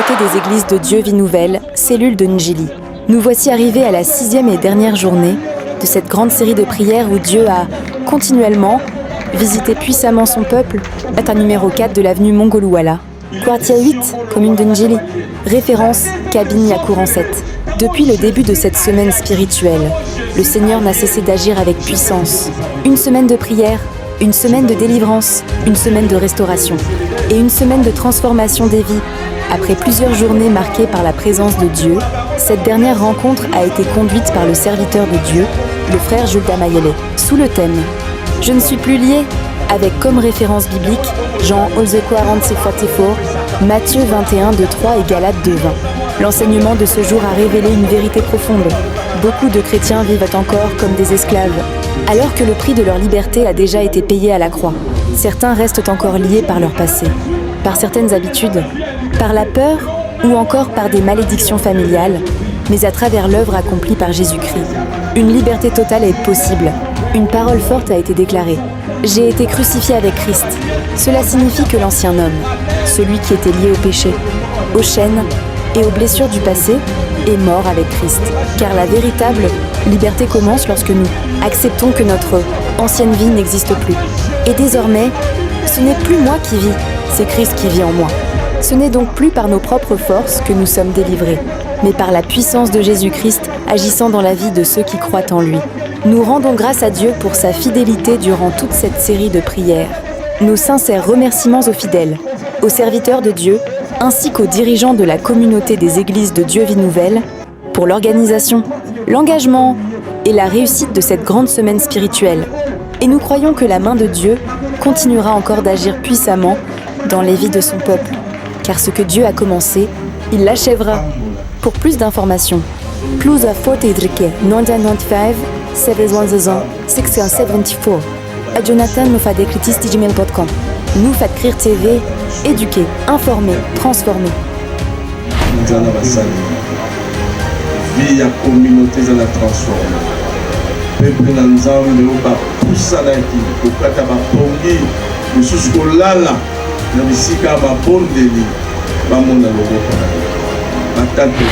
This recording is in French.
communauté des églises de Dieu Vie Nouvelle, cellule de Njili. Nous voici arrivés à la 6e et dernière journée de cette grande série de prières où Dieu a continuellement visité puissamment son peuple, à numéro 4 de l'avenue Mongoluala. Quartier 8, commune de Njili. Référence, cabine Yacour en 7. Depuis le début de cette semaine spirituelle, le Seigneur n'a cessé d'agir avec puissance. Une semaine de prière, une semaine de délivrance, une semaine de restauration et une semaine de transformation des vies. Après plusieurs journées marquées par la présence de Dieu, cette dernière rencontre a été conduite par le serviteur de Dieu, le frère Jules Damayele, sous le thème « Je ne suis plus lié », avec comme référence biblique Jean 11:40-44, Matthieu 21:3 et Galates 2:20. L'enseignement de ce jour a révélé une vérité profonde. Beaucoup de chrétiens vivent encore comme des esclaves, alors que le prix de leur liberté a déjà été payé à la croix. Certains restent encore liés par leur passé, par certaines habitudes, par la peur ou encore par des malédictions familiales, mais à travers l'œuvre accomplie par Jésus-Christ. Une liberté totale est possible. Une parole forte a été déclarée. J'ai été crucifié avec Christ. Cela signifie que l'ancien homme, celui qui était lié au péché, aux chaînes et aux blessures du passé, est mort avec Christ. Car la véritable liberté commence lorsque nous acceptons que notre ancienne vie n'existe plus. Et désormais, ce n'est plus moi qui vis, c'est Christ qui vit en moi. Ce n'est donc plus par nos propres forces que nous sommes délivrés, mais par la puissance de Jésus-Christ agissant dans la vie de ceux qui croient en lui. Nous rendons grâce à Dieu pour sa fidélité durant toute cette série de prières. Nos sincères remerciements aux fidèles, aux serviteurs de Dieu, ainsi qu'aux dirigeants de la communauté des églises de Dieu Vie Nouvelle, pour l'organisation, l'engagement et la réussite de cette grande semaine spirituelle. Et nous croyons que la main de Dieu continuera encore d'agir puissamment dans les vies de son peuple, car ce que Dieu a commencé, il l'achèvera. Pour plus d'informations, plus à Fortedrike 995 710 674 à Jonathan Nufadekritis@gmail.com. Nous Fadkrir TV, éduquer, informer, transformer. Vie ya communauté za la transformer. Peuple na nzambe oba pusana ki kokata ba pongi mususu kolala na bisika ba bondeli ba mona loboko na batante